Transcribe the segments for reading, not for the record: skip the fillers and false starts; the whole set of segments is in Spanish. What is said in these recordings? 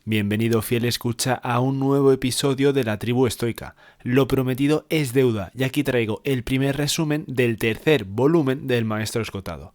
Bienvenido fiel escucha a un nuevo episodio de la Tribu Estoica. Lo prometido es deuda y aquí traigo el primer resumen del tercer volumen del Maestro Escotado.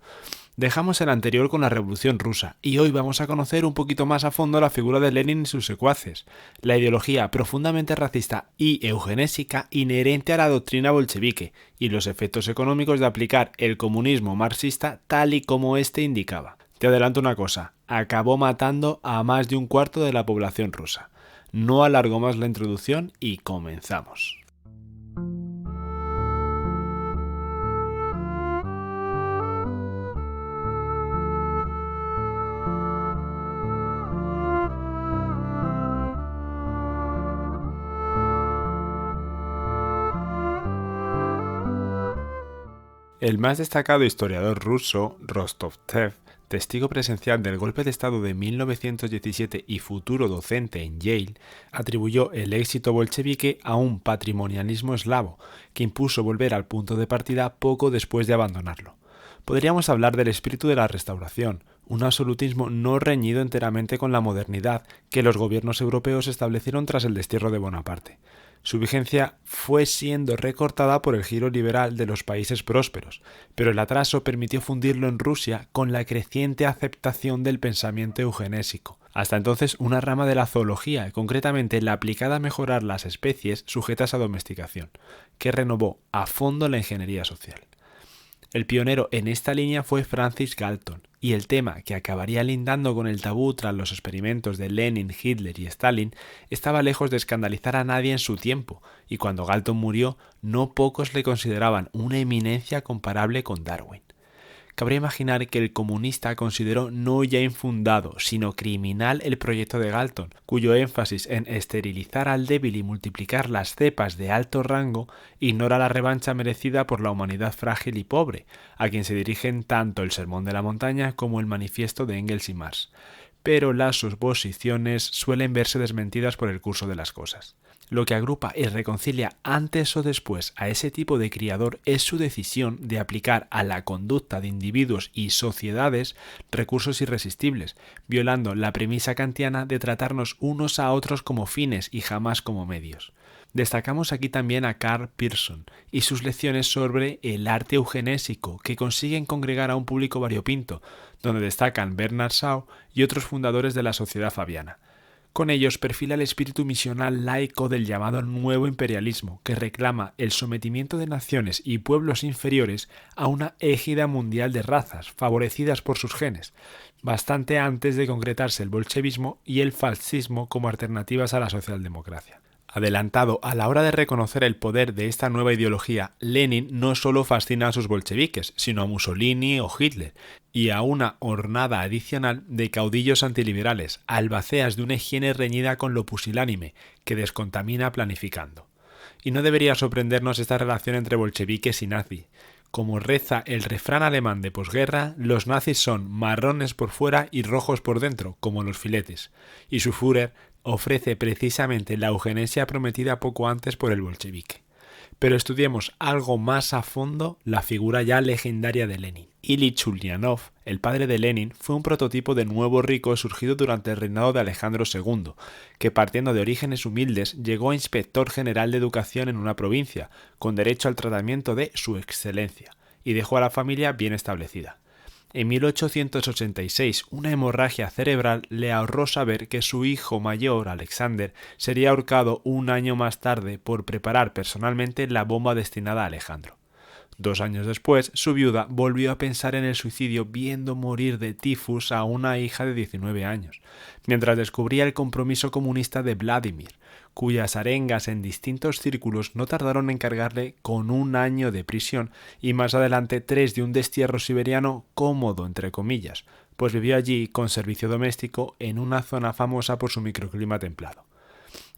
Dejamos el anterior con la Revolución Rusa y hoy vamos a conocer un poquito más a fondo la figura de Lenin y sus secuaces, la ideología profundamente racista y eugenésica inherente a la doctrina bolchevique y los efectos económicos de aplicar el comunismo marxista tal y como éste indicaba. Te adelanto una cosa, acabó matando a más de un cuarto de la población rusa. No alargo más la introducción y comenzamos. El más destacado historiador ruso, Rostovtsev, testigo presencial del golpe de Estado de 1917 y futuro docente en Yale, atribuyó el éxito bolchevique a un patrimonialismo eslavo, que impuso volver al punto de partida poco después de abandonarlo. Podríamos hablar del espíritu de la Restauración, un absolutismo no reñido enteramente con la modernidad que los gobiernos europeos establecieron tras el destierro de Bonaparte. Su vigencia fue siendo recortada por el giro liberal de los países prósperos, pero el atraso permitió fundirlo en Rusia con la creciente aceptación del pensamiento eugenésico. Hasta entonces una rama de la zoología, concretamente la aplicada a mejorar las especies sujetas a domesticación, que renovó a fondo la ingeniería social. El pionero en esta línea fue Francis Galton, y el tema, que acabaría lindando con el tabú tras los experimentos de Lenin, Hitler y Stalin, estaba lejos de escandalizar a nadie en su tiempo, y cuando Galton murió, no pocos le consideraban una eminencia comparable con Darwin. Cabría imaginar que el comunista consideró no ya infundado, sino criminal el proyecto de Galton, cuyo énfasis en esterilizar al débil y multiplicar las cepas de alto rango ignora la revancha merecida por la humanidad frágil y pobre, a quien se dirigen tanto el Sermón de la Montaña como el Manifiesto de Engels y Marx. Pero las suposiciones suelen verse desmentidas por el curso de las cosas. Lo que agrupa y reconcilia antes o después a ese tipo de criador es su decisión de aplicar a la conducta de individuos y sociedades recursos irresistibles, violando la premisa kantiana de tratarnos unos a otros como fines y jamás como medios. Destacamos aquí también a Karl Pearson y sus lecciones sobre el arte eugenésico, que consiguen congregar a un público variopinto, donde destacan Bernard Shaw y otros fundadores de la Sociedad Fabiana. Con ellos perfila el espíritu misional laico del llamado nuevo imperialismo, que reclama el sometimiento de naciones y pueblos inferiores a una égida mundial de razas, favorecidas por sus genes, bastante antes de concretarse el bolchevismo y el fascismo como alternativas a la socialdemocracia. Adelantado a la hora de reconocer el poder de esta nueva ideología, Lenin no solo fascina a sus bolcheviques, sino a Mussolini o Hitler, y a una hornada adicional de caudillos antiliberales, albaceas de una higiene reñida con lo pusilánime, que descontamina planificando. Y no debería sorprendernos esta relación entre bolcheviques y nazis. Como reza el refrán alemán de posguerra, los nazis son marrones por fuera y rojos por dentro, como los filetes, y su Führer ofrece precisamente la eugenesia prometida poco antes por el bolchevique. Pero estudiemos algo más a fondo la figura ya legendaria de Lenin. Ilich Ulyanov, el padre de Lenin, fue un prototipo de nuevo rico surgido durante el reinado de Alejandro II, que partiendo de orígenes humildes llegó a inspector general de educación en una provincia, con derecho al tratamiento de su excelencia, y dejó a la familia bien establecida. En 1886, una hemorragia cerebral le ahorró saber que su hijo mayor, Alexander, sería ahorcado un año más tarde por preparar personalmente la bomba destinada a Alejandro. 2 años después, su viuda volvió a pensar en el suicidio viendo morir de tifus a una hija de 19 años, mientras descubría el compromiso comunista de Vladimir, cuyas arengas en distintos círculos no tardaron en cargarle con 1 año de prisión y más adelante 3 de un destierro siberiano cómodo, entre comillas, pues vivió allí con servicio doméstico en una zona famosa por su microclima templado.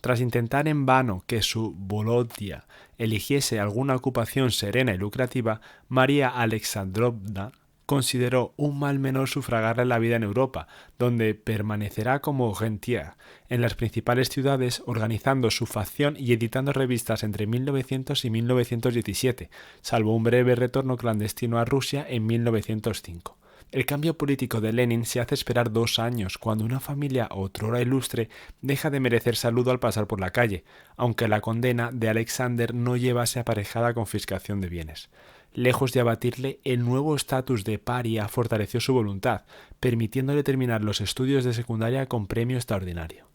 Tras intentar en vano que su Volodya eligiese alguna ocupación serena y lucrativa, María Alexandrovna consideró un mal menor sufragarle la vida en Europa, donde permanecerá como rentier en las principales ciudades, organizando su facción y editando revistas entre 1900 y 1917, salvo un breve retorno clandestino a Rusia en 1905. El cambio político de Lenin se hace esperar 2 años, cuando una familia otrora ilustre deja de merecer saludo al pasar por la calle, aunque la condena de Alexander no llevase aparejada confiscación de bienes. Lejos de abatirle, el nuevo estatus de paria fortaleció su voluntad, permitiéndole terminar los estudios de secundaria con premio extraordinario.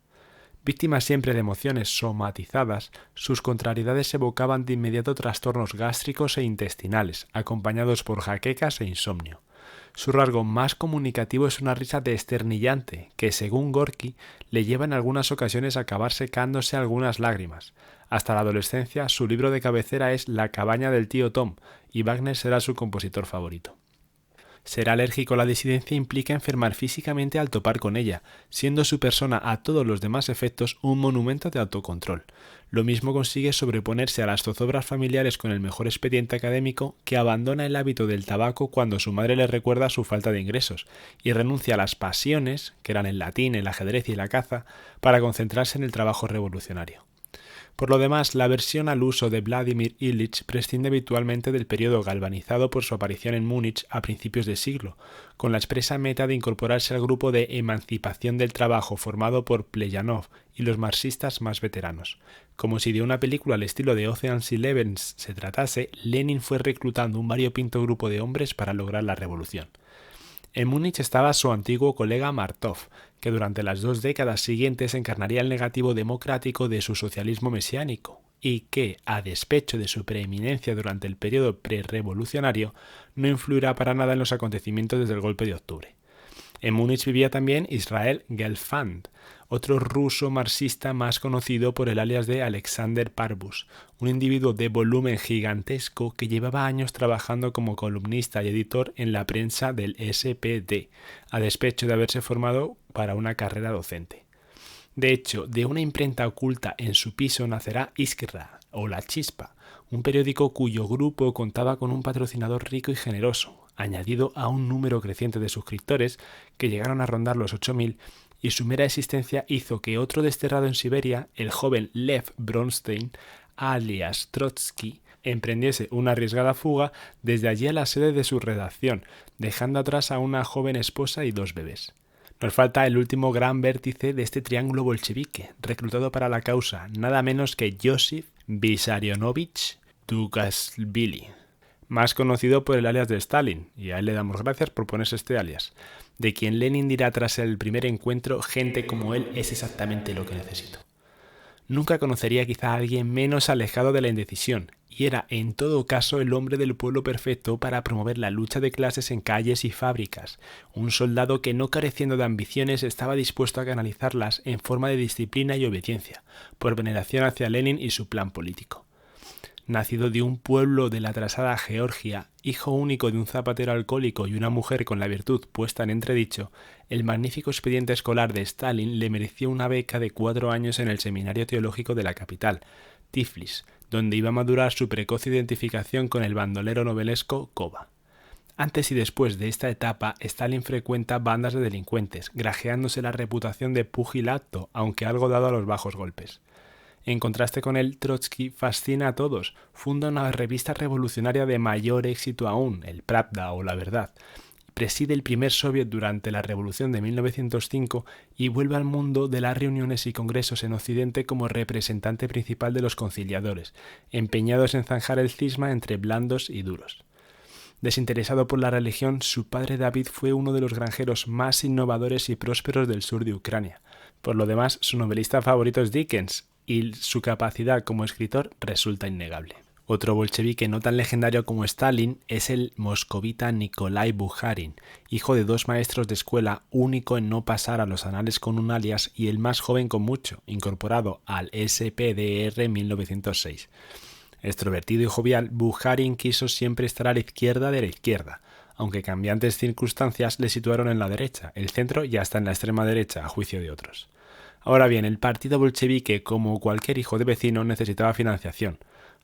Víctima siempre de emociones somatizadas, sus contrariedades evocaban de inmediato trastornos gástricos e intestinales, acompañados por jaquecas e insomnio. Su rasgo más comunicativo es una risa desternillante, que según Gorky le lleva en algunas ocasiones a acabar secándose algunas lágrimas. Hasta la adolescencia, su libro de cabecera es La cabaña del tío Tom, y Wagner será su compositor favorito. Ser alérgico a la disidencia implica enfermar físicamente al topar con ella, siendo su persona a todos los demás efectos un monumento de autocontrol. Lo mismo consigue sobreponerse a las zozobras familiares con el mejor expediente académico, que abandona el hábito del tabaco cuando su madre le recuerda su falta de ingresos, y renuncia a las pasiones, que eran el latín, el ajedrez y la caza, para concentrarse en el trabajo revolucionario. Por lo demás, la aversión al uso de Vladimir Ilich prescinde habitualmente del periodo galvanizado por su aparición en Múnich a principios de siglo, con la expresa meta de incorporarse al grupo de emancipación del trabajo formado por Plejanov y los marxistas más veteranos. Como si de una película al estilo de Ocean's 11 se tratase, Lenin fue reclutando un variopinto grupo de hombres para lograr la revolución. En Múnich estaba su antiguo colega Martov, que durante las 2 décadas siguientes encarnaría el negativo democrático de su socialismo mesiánico, y que, a despecho de su preeminencia durante el periodo prerevolucionario, no influirá para nada en los acontecimientos desde el golpe de octubre. En Múnich vivía también Israel Gelfand, otro ruso marxista más conocido por el alias de Alexander Parbus, un individuo de volumen gigantesco que llevaba años trabajando como columnista y editor en la prensa del SPD, a despecho de haberse formado para una carrera docente. De hecho, de una imprenta oculta en su piso nacerá Iskra, o La Chispa, un periódico cuyo grupo contaba con un patrocinador rico y generoso, añadido a un número creciente de suscriptores que llegaron a rondar los 8.000, y su mera existencia hizo que otro desterrado en Siberia, el joven Lev Bronstein, alias Trotsky, emprendiese una arriesgada fuga desde allí a la sede de su redacción, dejando atrás a una joven esposa y 2 bebés. Nos falta el último gran vértice de este triángulo bolchevique, reclutado para la causa, nada menos que Josif Vissarionovich Dugashvili, más conocido por el alias de Stalin, y a él le damos gracias por ponerse este alias, de quien Lenin dirá tras el primer encuentro: gente como él es exactamente lo que necesito. Nunca conocería quizá a alguien menos alejado de la indecisión, y era en todo caso el hombre del pueblo perfecto para promover la lucha de clases en calles y fábricas, un soldado que, no careciendo de ambiciones, estaba dispuesto a canalizarlas en forma de disciplina y obediencia, por veneración hacia Lenin y su plan político. Nacido de un pueblo de la atrasada Georgia, hijo único de un zapatero alcohólico y una mujer con la virtud puesta en entredicho, el magnífico expediente escolar de Stalin le mereció una beca de 4 años en el seminario teológico de la capital, Tiflis, donde iba a madurar su precoz identificación con el bandolero novelesco Koba. Antes y después de esta etapa, Stalin frecuenta bandas de delincuentes, grajeándose la reputación de pugilato, aunque algo dado a los bajos golpes. En contraste con él, Trotsky fascina a todos, funda una revista revolucionaria de mayor éxito aún, el Pravda o La Verdad, preside el primer soviet durante la Revolución de 1905 y vuelve al mundo de las reuniones y congresos en Occidente como representante principal de los conciliadores, empeñados en zanjar el cisma entre blandos y duros. Desinteresado por la religión, su padre David fue uno de los granjeros más innovadores y prósperos del sur de Ucrania. Por lo demás, su novelista favorito es Dickens, y su capacidad como escritor resulta innegable. Otro bolchevique no tan legendario como Stalin es el moscovita Nikolai Bukharin, hijo de 2 maestros de escuela, único en no pasar a los anales con un alias y el más joven con mucho, incorporado al SPDR en 1906. Extrovertido y jovial, Bukharin quiso siempre estar a la izquierda de la izquierda, aunque cambiantes circunstancias le situaron en la derecha, el centro y hasta en la extrema derecha, a juicio de otros. Ahora bien, el partido bolchevique, como cualquier hijo de vecino, necesitaba financiación.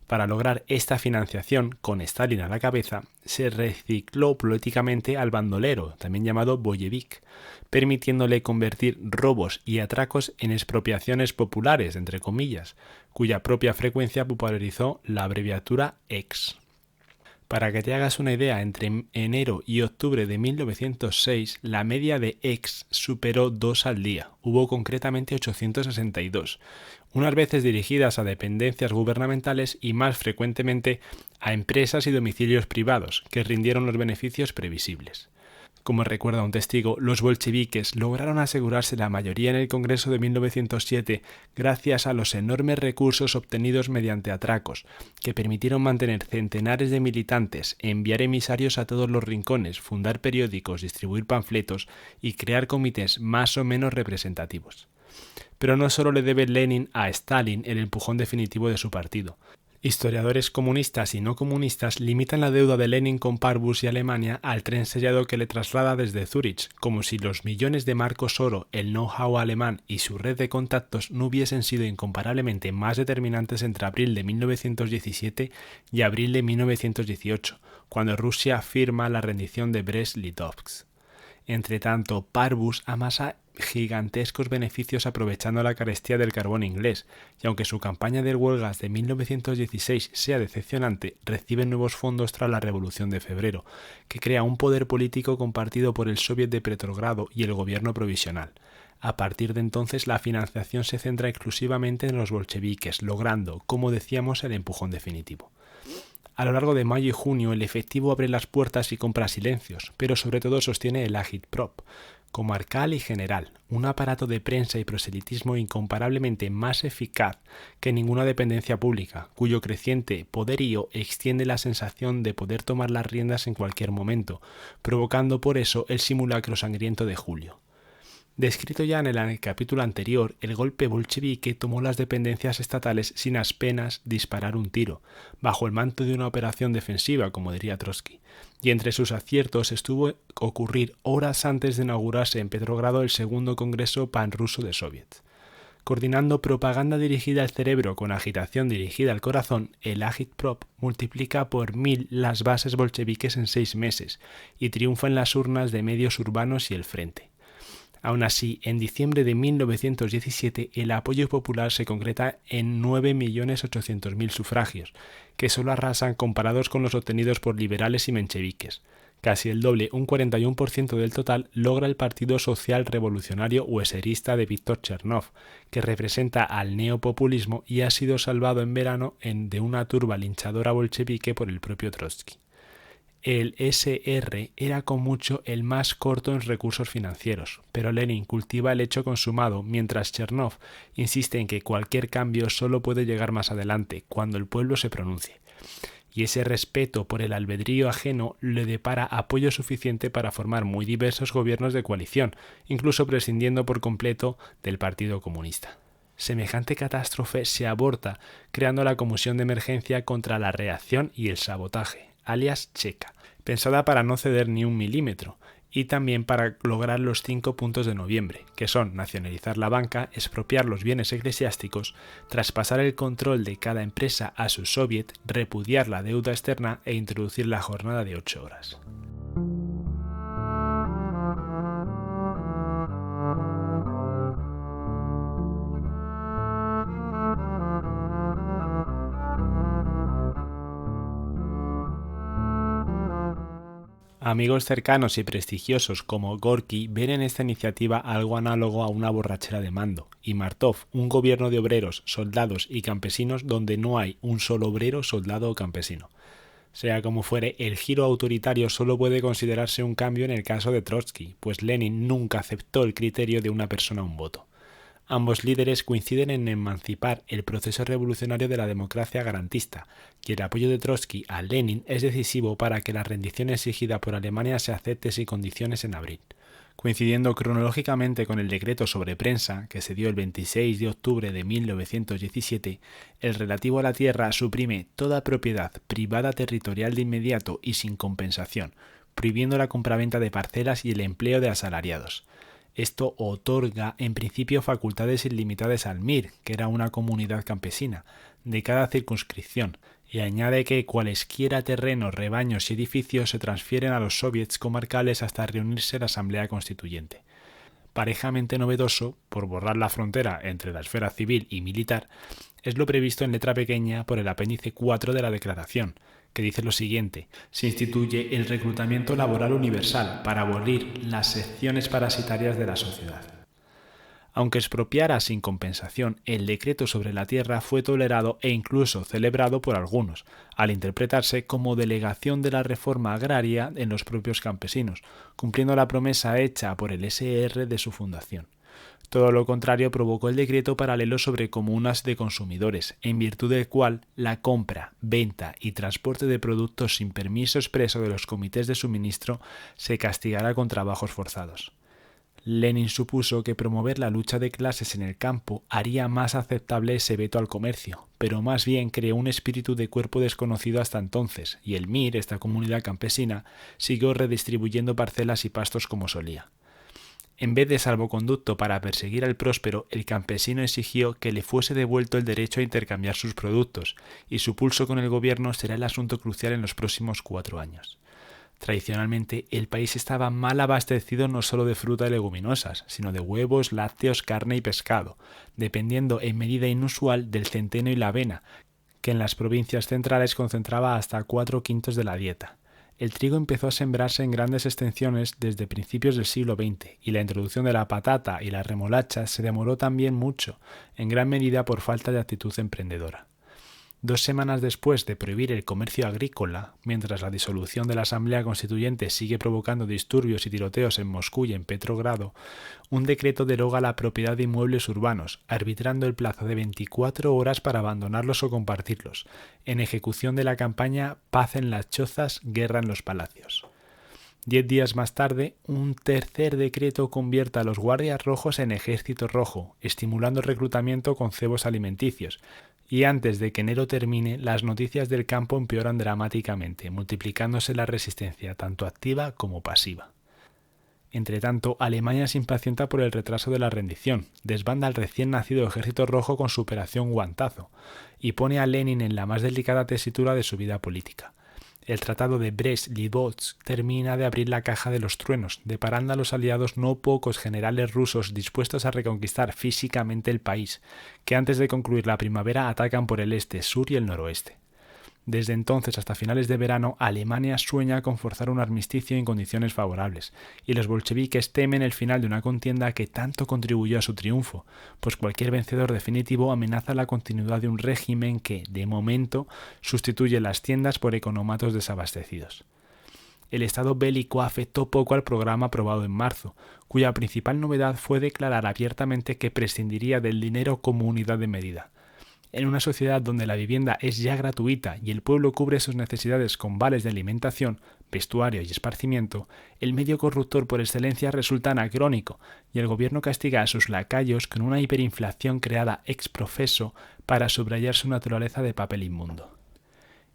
Para lograr esta financiación, con Stalin a la cabeza, se recicló políticamente al bandolero, también llamado bolchevique, permitiéndole convertir robos y atracos en expropiaciones populares, entre comillas, cuya propia frecuencia popularizó la abreviatura EX. Para que te hagas una idea, entre enero y octubre de 1906, la media de ex superó 2 al día. Hubo concretamente 862, unas veces dirigidas a dependencias gubernamentales y más frecuentemente a empresas y domicilios privados, que rindieron los beneficios previsibles. Como recuerda un testigo, los bolcheviques lograron asegurarse la mayoría en el Congreso de 1907 gracias a los enormes recursos obtenidos mediante atracos, que permitieron mantener centenares de militantes, enviar emisarios a todos los rincones, fundar periódicos, distribuir panfletos y crear comités más o menos representativos. Pero no solo le debe Lenin a Stalin el empujón definitivo de su partido. Historiadores comunistas y no comunistas limitan la deuda de Lenin con Parbus y Alemania al tren sellado que le traslada desde Zúrich, como si los millones de marcos oro, el know-how alemán y su red de contactos no hubiesen sido incomparablemente más determinantes entre abril de 1917 y abril de 1918, cuando Rusia firma la rendición de Brest-Litovsk. Entretanto, Parbus amasa gigantescos beneficios aprovechando la carestía del carbón inglés, y aunque su campaña de huelgas de 1916 sea decepcionante, recibe nuevos fondos tras la Revolución de Febrero, que crea un poder político compartido por el Soviet de Petrogrado y el gobierno provisional. A partir de entonces, la financiación se centra exclusivamente en los bolcheviques, logrando, como decíamos, el empujón definitivo. A lo largo de mayo y junio, el efectivo abre las puertas y compra silencios, pero sobre todo sostiene el Agitprop, comarcal y general, un aparato de prensa y proselitismo incomparablemente más eficaz que ninguna dependencia pública, cuyo creciente poderío extiende la sensación de poder tomar las riendas en cualquier momento, provocando por eso el simulacro sangriento de julio. Descrito ya en el capítulo anterior, el golpe bolchevique tomó las dependencias estatales sin apenas disparar un tiro, bajo el manto de una operación defensiva, como diría Trotsky, y entre sus aciertos estuvo ocurrir horas antes de inaugurarse en Petrogrado el segundo Congreso Panruso de Soviets. Coordinando propaganda dirigida al cerebro con agitación dirigida al corazón, el Agitprop multiplica por 1000 las bases bolcheviques en 6 meses y triunfa en las urnas de medios urbanos y el frente. Aún así, en diciembre de 1917 el apoyo popular se concreta en 9.800.000 sufragios, que solo arrasan comparados con los obtenidos por liberales y mencheviques. Casi el doble, un 41% del total, logra el Partido Social Revolucionario Ueserista de Víktor Chernov, que representa al neopopulismo y ha sido salvado en verano de una turba linchadora bolchevique por el propio Trotsky. El SR era con mucho el más corto en recursos financieros, pero Lenin cultiva el hecho consumado, mientras Chernov insiste en que cualquier cambio solo puede llegar más adelante, cuando el pueblo se pronuncie. Y ese respeto por el albedrío ajeno le depara apoyo suficiente para formar muy diversos gobiernos de coalición, incluso prescindiendo por completo del Partido Comunista. Semejante catástrofe se aborta creando la Comisión de Emergencia contra la Reacción y el Sabotaje, alias Checa, pensada para no ceder ni un milímetro, y también para lograr los 5 puntos de noviembre, que son nacionalizar la banca, expropiar los bienes eclesiásticos, traspasar el control de cada empresa a su soviet, repudiar la deuda externa e introducir la jornada de 8 horas. Amigos cercanos y prestigiosos como Gorky ven en esta iniciativa algo análogo a una borrachera de mando, y Martov un gobierno de obreros, soldados y campesinos donde no hay un solo obrero, soldado o campesino. Sea como fuere, el giro autoritario solo puede considerarse un cambio en el caso de Trotsky, pues Lenin nunca aceptó el criterio de una persona un voto. Ambos líderes coinciden en emancipar el proceso revolucionario de la democracia garantista, y el apoyo de Trotsky a Lenin es decisivo para que la rendición exigida por Alemania se acepte sin condiciones en abril. Coincidiendo cronológicamente con el decreto sobre prensa, que se dio el 26 de octubre de 1917, el relativo a la tierra suprime toda propiedad privada territorial de inmediato y sin compensación, prohibiendo la compraventa de parcelas y el empleo de asalariados. Esto otorga en principio facultades ilimitadas al MIR, que era una comunidad campesina, de cada circunscripción, y añade que cualesquiera terrenos, rebaños y edificios se transfieren a los soviets comarcales hasta reunirse la Asamblea Constituyente. Parejamente novedoso, por borrar la frontera entre la esfera civil y militar, es lo previsto en letra pequeña por el apéndice 4 de la Declaración, que dice lo siguiente: se instituye el reclutamiento laboral universal para abolir las secciones parasitarias de la sociedad. Aunque expropiara sin compensación, el decreto sobre la tierra fue tolerado e incluso celebrado por algunos, al interpretarse como delegación de la reforma agraria en los propios campesinos, cumpliendo la promesa hecha por el SR de su fundación. Todo lo contrario provocó el decreto paralelo sobre comunas de consumidores, en virtud del cual la compra, venta y transporte de productos sin permiso expreso de los comités de suministro se castigará con trabajos forzados. Lenin supuso que promover la lucha de clases en el campo haría más aceptable ese veto al comercio, pero más bien creó un espíritu de cuerpo desconocido hasta entonces, y el MIR, esta comunidad campesina, siguió redistribuyendo parcelas y pastos como solía. En vez de salvoconducto para perseguir al próspero, el campesino exigió que le fuese devuelto el derecho a intercambiar sus productos, y su pulso con el gobierno será el asunto crucial en los próximos 4 años. Tradicionalmente, el país estaba mal abastecido no solo de fruta y leguminosas, sino de huevos, lácteos, carne y pescado, dependiendo en medida inusual del centeno y la avena, que en las provincias centrales concentraba hasta 4/5 de la dieta. El trigo empezó a sembrarse en grandes extensiones desde principios del siglo XX, y la introducción de la patata y la remolacha se demoró también mucho, en gran medida por falta de actitud emprendedora. 2 semanas después de prohibir el comercio agrícola, mientras la disolución de la Asamblea Constituyente sigue provocando disturbios y tiroteos en Moscú y en Petrogrado, un decreto deroga la propiedad de inmuebles urbanos, arbitrando el plazo de 24 horas para abandonarlos o compartirlos, en ejecución de la campaña Paz en las chozas, guerra en los palacios. 10 días más tarde, un tercer decreto convierte a los guardias rojos en ejército rojo, estimulando el reclutamiento con cebos alimenticios, y antes de que enero termine, las noticias del campo empeoran dramáticamente, multiplicándose la resistencia tanto activa como pasiva. Entretanto, Alemania se impacienta por el retraso de la rendición, desbanda al recién nacido Ejército Rojo con su operación Guantazo, y pone a Lenin en la más delicada tesitura de su vida política. El tratado de Brest-Litovsk termina de abrir la caja de los truenos, deparando a los aliados no pocos generales rusos dispuestos a reconquistar físicamente el país, que antes de concluir la primavera atacan por el este, sur y el noroeste. Desde entonces hasta finales de verano, Alemania sueña con forzar un armisticio en condiciones favorables, y los bolcheviques temen el final de una contienda que tanto contribuyó a su triunfo, pues cualquier vencedor definitivo amenaza la continuidad de un régimen que, de momento, sustituye las tiendas por economatos desabastecidos. El estado bélico afectó poco al programa aprobado en marzo, cuya principal novedad fue declarar abiertamente que prescindiría del dinero como unidad de medida. En una sociedad donde la vivienda es ya gratuita y el pueblo cubre sus necesidades con vales de alimentación, vestuario y esparcimiento, el medio corruptor por excelencia resulta anacrónico y el gobierno castiga a sus lacayos con una hiperinflación creada ex profeso para subrayar su naturaleza de papel inmundo.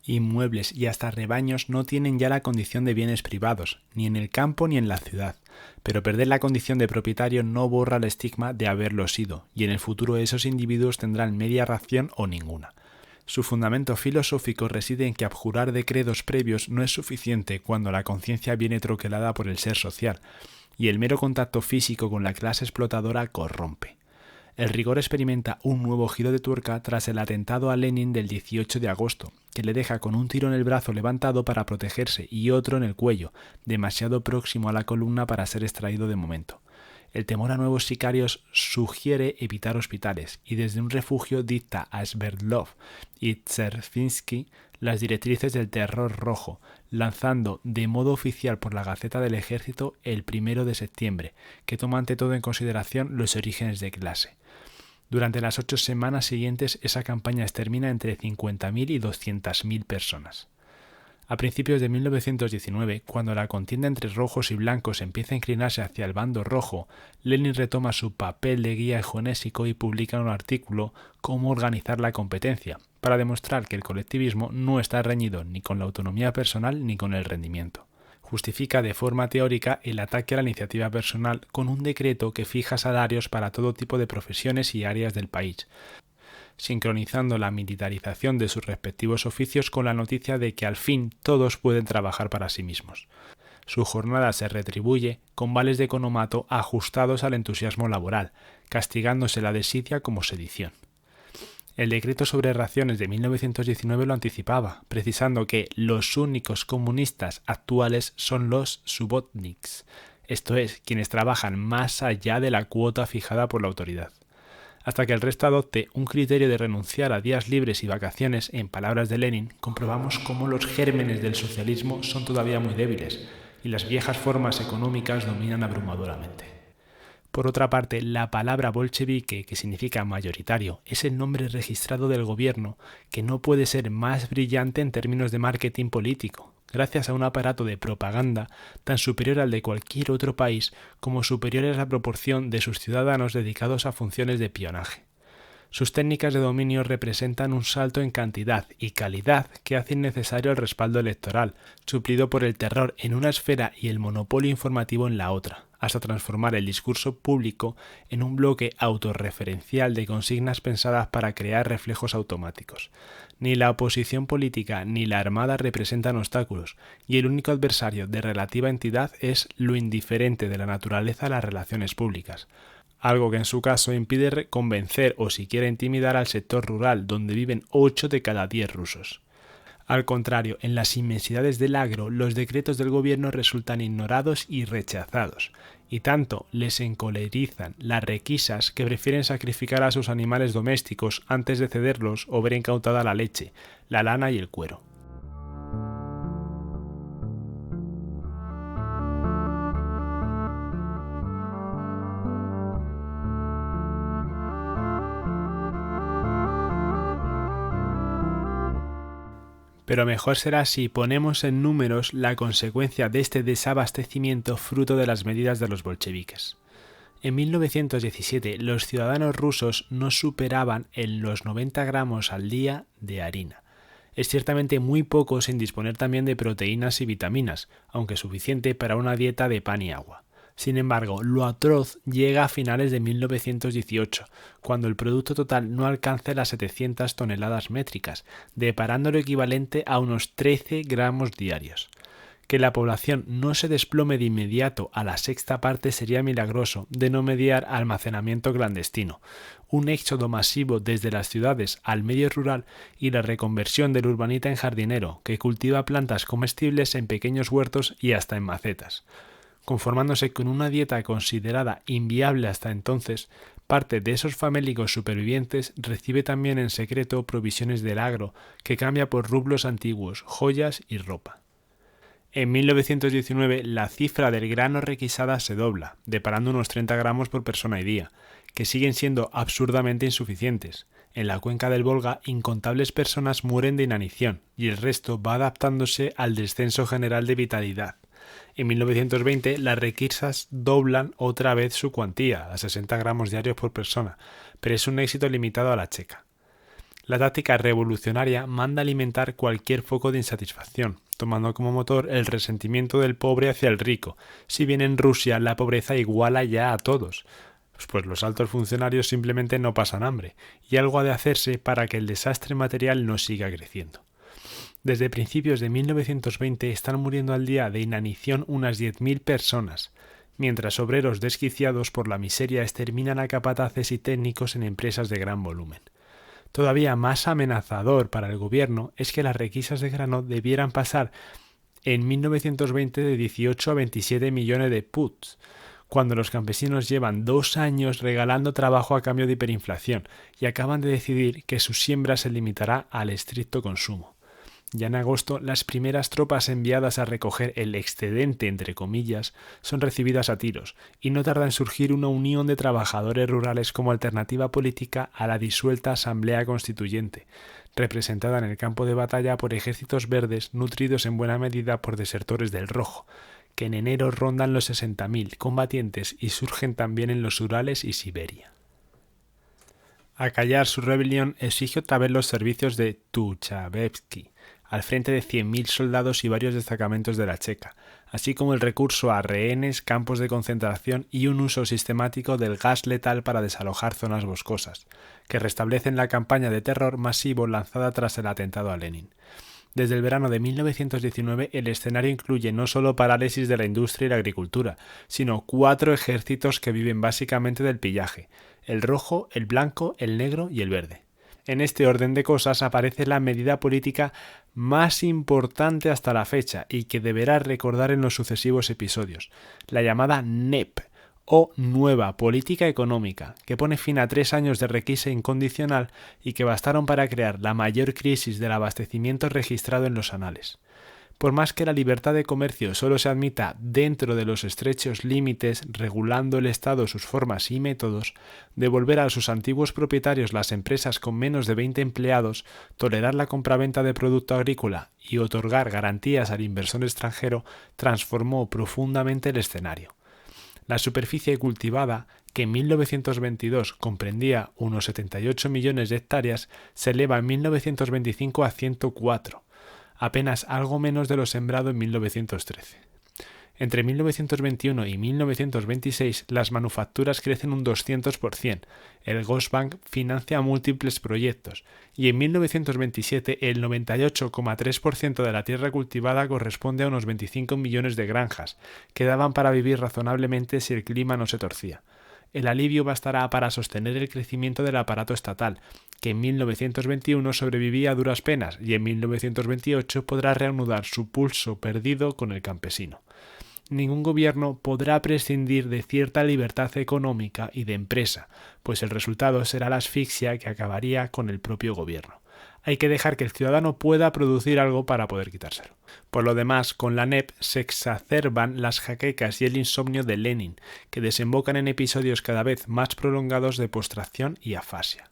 Inmuebles y hasta rebaños no tienen ya la condición de bienes privados, ni en el campo ni en la ciudad, pero perder la condición de propietario no borra el estigma de haberlo sido, y en el futuro esos individuos tendrán media ración o ninguna. Su fundamento filosófico reside en que abjurar de credos previos no es suficiente cuando la conciencia viene troquelada por el ser social, y el mero contacto físico con la clase explotadora corrompe. El rigor experimenta un nuevo giro de tuerca tras el atentado a Lenin del 18 de agosto, que le deja con un tiro en el brazo levantado para protegerse y otro en el cuello, demasiado próximo a la columna para ser extraído de momento. El temor a nuevos sicarios sugiere evitar hospitales y desde un refugio dicta a Sverdlov y Dzerzhinsky las directrices del terror rojo, lanzando de modo oficial por la Gaceta del Ejército el 1 de septiembre, que toma ante todo en consideración los orígenes de clase. Durante las 8 semanas siguientes esa campaña extermina entre 50.000 y 200.000 personas. A principios de 1919, cuando la contienda entre rojos y blancos empieza a inclinarse hacia el bando rojo, Lenin retoma su papel de guía geonésico y publica un artículo «Cómo organizar la competencia», para demostrar que el colectivismo no está reñido ni con la autonomía personal ni con el rendimiento. Justifica de forma teórica el ataque a la iniciativa personal con un decreto que fija salarios para todo tipo de profesiones y áreas del país, sincronizando la militarización de sus respectivos oficios con la noticia de que al fin todos pueden trabajar para sí mismos. Su jornada se retribuye con vales de economato ajustados al entusiasmo laboral, castigándose la desidia como sedición. El decreto sobre raciones de 1919 lo anticipaba, precisando que los únicos comunistas actuales son los subotniks, esto es, quienes trabajan más allá de la cuota fijada por la autoridad. Hasta que el resto adopte un criterio de renunciar a días libres y vacaciones, en palabras de Lenin, comprobamos cómo los gérmenes del socialismo son todavía muy débiles y las viejas formas económicas dominan abrumadoramente. Por otra parte, la palabra bolchevique, que significa mayoritario, es el nombre registrado del gobierno, que no puede ser más brillante en términos de marketing político, gracias a un aparato de propaganda tan superior al de cualquier otro país como superior es la proporción de sus ciudadanos dedicados a funciones de espionaje. Sus técnicas de dominio representan un salto en cantidad y calidad que hace innecesario el respaldo electoral, suplido por el terror en una esfera y el monopolio informativo en la otra, hasta transformar el discurso público en un bloque autorreferencial de consignas pensadas para crear reflejos automáticos. Ni la oposición política ni la armada representan obstáculos, y el único adversario de relativa entidad es lo indiferente de la naturaleza de las relaciones públicas, algo que en su caso impide convencer o siquiera intimidar al sector rural, donde viven 8 de cada 10 rusos. Al contrario, en las inmensidades del agro, los decretos del gobierno resultan ignorados y rechazados, y tanto les encolerizan las requisas que prefieren sacrificar a sus animales domésticos antes de cederlos o ver incautada la leche, la lana y el cuero. Pero mejor será si ponemos en números la consecuencia de este desabastecimiento fruto de las medidas de los bolcheviques. En 1917 los ciudadanos rusos no superaban en los 90 gramos al día de harina. Es ciertamente muy poco sin disponer también de proteínas y vitaminas, aunque suficiente para una dieta de pan y agua. Sin embargo, lo atroz llega a finales de 1918, cuando el producto total no alcanza las 700 toneladas métricas, deparando lo equivalente a unos 13 gramos diarios. Que la población no se desplome de inmediato a la sexta parte sería milagroso, de no mediar almacenamiento clandestino, un éxodo masivo desde las ciudades al medio rural y la reconversión del urbanita en jardinero, que cultiva plantas comestibles en pequeños huertos y hasta en macetas. Conformándose con una dieta considerada inviable hasta entonces, parte de esos famélicos supervivientes recibe también en secreto provisiones del agro, que cambia por rublos antiguos, joyas y ropa. En 1919 la cifra del grano requisada se dobla, deparando unos 30 gramos por persona y día, que siguen siendo absurdamente insuficientes. En la cuenca del Volga, incontables personas mueren de inanición y el resto va adaptándose al descenso general de vitalidad. En 1920 las requisas doblan otra vez su cuantía, a 60 gramos diarios por persona, pero es un éxito limitado a la checa. La táctica revolucionaria manda alimentar cualquier foco de insatisfacción, tomando como motor el resentimiento del pobre hacia el rico, si bien en Rusia la pobreza iguala ya a todos, pues los altos funcionarios simplemente no pasan hambre, y algo ha de hacerse para que el desastre material no siga creciendo. Desde principios de 1920 están muriendo al día de inanición unas 10.000 personas, mientras obreros desquiciados por la miseria exterminan a capataces y técnicos en empresas de gran volumen. Todavía más amenazador para el gobierno es que las requisas de grano debieran pasar en 1920 de 18 a 27 millones de puts, cuando los campesinos llevan 2 años regalando trabajo a cambio de hiperinflación y acaban de decidir que su siembra se limitará al estricto consumo. Ya en agosto, las primeras tropas enviadas a recoger el excedente, entre comillas, son recibidas a tiros, y no tarda en surgir una unión de trabajadores rurales como alternativa política a la disuelta Asamblea Constituyente, representada en el campo de batalla por ejércitos verdes nutridos en buena medida por desertores del Rojo, que en enero rondan los 60.000 combatientes y surgen también en los Urales y Siberia. Acallar su rebelión exige otra vez los servicios de Tuchabevsky, al frente de 100.000 soldados y varios destacamentos de la Checa, así como el recurso a rehenes, campos de concentración y un uso sistemático del gas letal para desalojar zonas boscosas, que restablecen la campaña de terror masivo lanzada tras el atentado a Lenin. Desde el verano de 1919 el escenario incluye no solo parálisis de la industria y la agricultura, sino 4 ejércitos que viven básicamente del pillaje: el rojo, el blanco, el negro y el verde. En este orden de cosas aparece la medida política más importante hasta la fecha y que deberás recordar en los sucesivos episodios, la llamada NEP, o Nueva Política Económica, que pone fin a 3 años de requisa incondicional y que bastaron para crear la mayor crisis del abastecimiento registrado en los anales. Por más que la libertad de comercio solo se admita dentro de los estrechos límites, regulando el Estado sus formas y métodos, devolver a sus antiguos propietarios las empresas con menos de 20 empleados, tolerar la compraventa de producto agrícola y otorgar garantías al inversor extranjero transformó profundamente el escenario. La superficie cultivada, que en 1922 comprendía unos 78 millones de hectáreas, se eleva en 1925 a 104, apenas algo menos de lo sembrado en 1913. Entre 1921 y 1926 las manufacturas crecen un 200%, el Grossbank financia múltiples proyectos y en 1927 el 98,3% de la tierra cultivada corresponde a unos 25 millones de granjas, que daban para vivir razonablemente si el clima no se torcía. El alivio bastará para sostener el crecimiento del aparato estatal, que en 1921 sobrevivía a duras penas y en 1928 podrá reanudar su pulso perdido con el campesino. Ningún gobierno podrá prescindir de cierta libertad económica y de empresa, pues el resultado será la asfixia que acabaría con el propio gobierno. Hay que dejar que el ciudadano pueda producir algo para poder quitárselo. Por lo demás, con la NEP se exacerban las jaquecas y el insomnio de Lenin, que desembocan en episodios cada vez más prolongados de postración y afasia.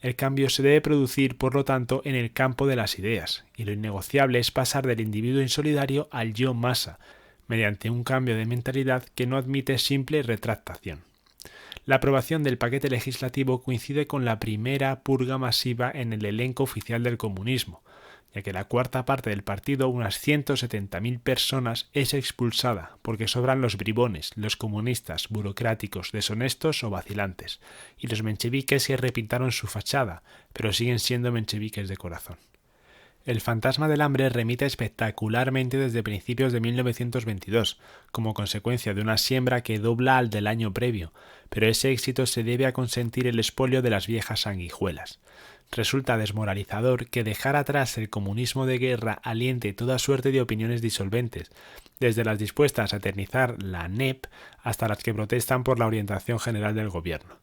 El cambio se debe producir, por lo tanto, en el campo de las ideas, y lo innegociable es pasar del individuo insolidario al yo masa, mediante un cambio de mentalidad que no admite simple retractación. La aprobación del paquete legislativo coincide con la primera purga masiva en el elenco oficial del comunismo, ya que la cuarta parte del partido, unas 170.000 personas, es expulsada porque sobran los bribones, los comunistas, burocráticos, deshonestos o vacilantes, y los mencheviques que repintaron su fachada, pero siguen siendo mencheviques de corazón. El fantasma del hambre remite espectacularmente desde principios de 1922, como consecuencia de una siembra que dobla al del año previo, pero ese éxito se debe a consentir el expolio de las viejas sanguijuelas. Resulta desmoralizador que dejar atrás el comunismo de guerra aliente toda suerte de opiniones disolventes, desde las dispuestas a eternizar la NEP hasta las que protestan por la orientación general del gobierno.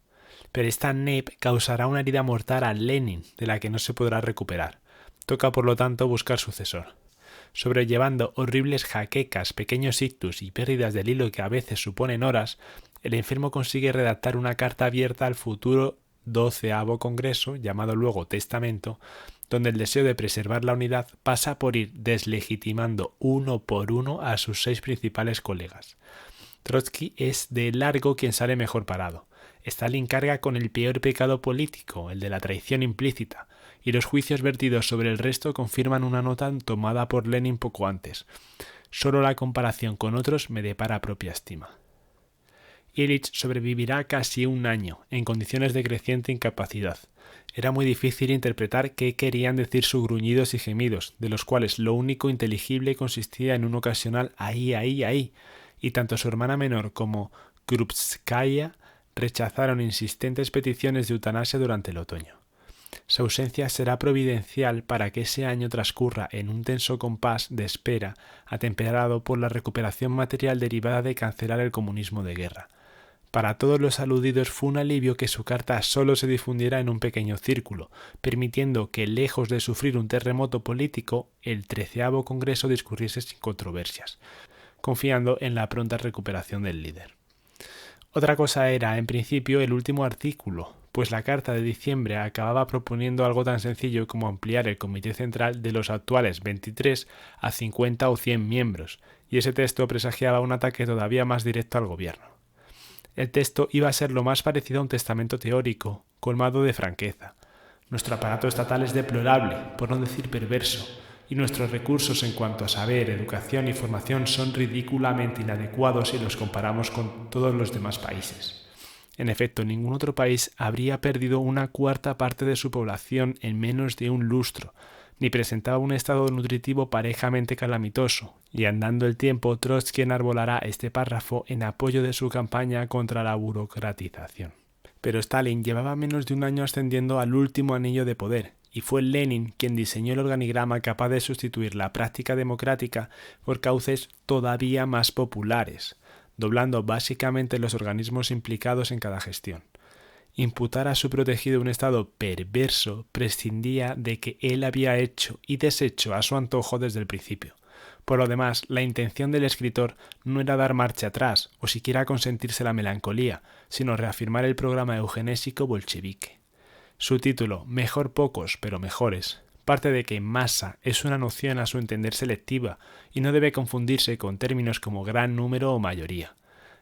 Pero esta NEP causará una herida mortal a Lenin, de la que no se podrá recuperar. Toca, por lo tanto, buscar sucesor. Sobrellevando horribles jaquecas, pequeños ictus y pérdidas del hilo que a veces suponen horas, el enfermo consigue redactar una carta abierta al futuro 12º Congreso, llamado luego Testamento, donde el deseo de preservar la unidad pasa por ir deslegitimando uno por uno a sus 6 principales colegas. Trotsky es de largo quien sale mejor parado. Stalin carga con el peor pecado político, el de la traición implícita, y los juicios vertidos sobre el resto confirman una nota tomada por Lenin poco antes. Solo la comparación con otros me depara propia estima. Illich sobrevivirá casi un año, en condiciones de creciente incapacidad. Era muy difícil interpretar qué querían decir sus gruñidos y gemidos, de los cuales lo único inteligible consistía en un ocasional ahí, ahí, ahí, y tanto su hermana menor como Krupskaya rechazaron insistentes peticiones de eutanasia durante el otoño. Su ausencia será providencial para que ese año transcurra en un tenso compás de espera atemperado por la recuperación material derivada de cancelar el comunismo de guerra. Para todos los aludidos fue un alivio que su carta solo se difundiera en un pequeño círculo, permitiendo que, lejos de sufrir un terremoto político, el 13º Congreso discurriese sin controversias, confiando en la pronta recuperación del líder. Otra cosa era, en principio, el último artículo, pues la carta de diciembre acababa proponiendo algo tan sencillo como ampliar el Comité Central de los actuales 23 a 50 o 100 miembros, y ese texto presagiaba un ataque todavía más directo al gobierno. El texto iba a ser lo más parecido a un testamento teórico, colmado de franqueza. Nuestro aparato estatal es deplorable, por no decir perverso, y nuestros recursos en cuanto a saber, educación y formación son ridículamente inadecuados si los comparamos con todos los demás países. En efecto, ningún otro país habría perdido una cuarta parte de su población en menos de un lustro, ni presentaba un estado nutritivo parejamente calamitoso, y andando el tiempo, Trotsky enarbolará este párrafo en apoyo de su campaña contra la burocratización. Pero Stalin llevaba menos de un año ascendiendo al último anillo de poder, y fue Lenin quien diseñó el organigrama capaz de sustituir la práctica democrática por cauces todavía más populares, doblando básicamente los organismos implicados en cada gestión. Imputar a su protegido un estado perverso prescindía de que él había hecho y deshecho a su antojo desde el principio. Por lo demás, la intención del escritor no era dar marcha atrás o siquiera consentirse la melancolía, sino reafirmar el programa eugenésico bolchevique. Su título, Mejor pocos, pero mejores, parte de que masa es una noción a su entender selectiva y no debe confundirse con términos como gran número o mayoría.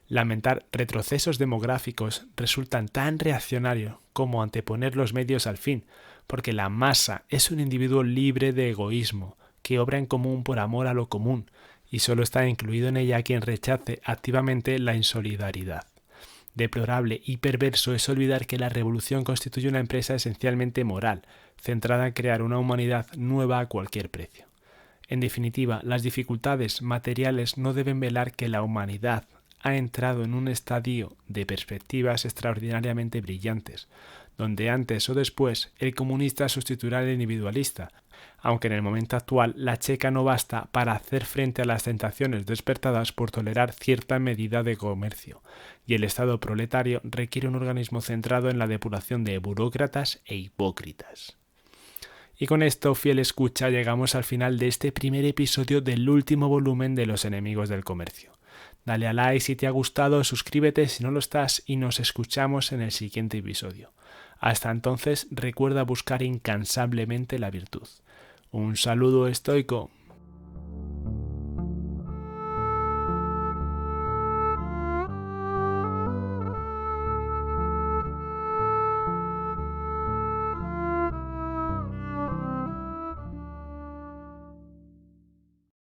Lamentar retrocesos demográficos resultan tan reaccionario como anteponer los medios al fin, porque la masa es un individuo libre de egoísmo, que obra en común por amor a lo común, y solo está incluido en ella quien rechace activamente la insolidaridad. Deplorable y perverso es olvidar que la revolución constituye una empresa esencialmente moral, centrada en crear una humanidad nueva a cualquier precio. En definitiva, las dificultades materiales no deben velar que la humanidad ha entrado en un estadio de perspectivas extraordinariamente brillantes, donde antes o después el comunista sustituirá al individualista, aunque en el momento actual la checa no basta para hacer frente a las tentaciones despertadas por tolerar cierta medida de comercio, y el Estado proletario requiere un organismo centrado en la depuración de burócratas e hipócritas. Y con esto, fiel escucha, llegamos al final de este primer episodio del último volumen de Los enemigos del comercio. Dale a like si te ha gustado, suscríbete si no lo estás y nos escuchamos en el siguiente episodio. Hasta entonces, recuerda buscar incansablemente la virtud. Un saludo estoico.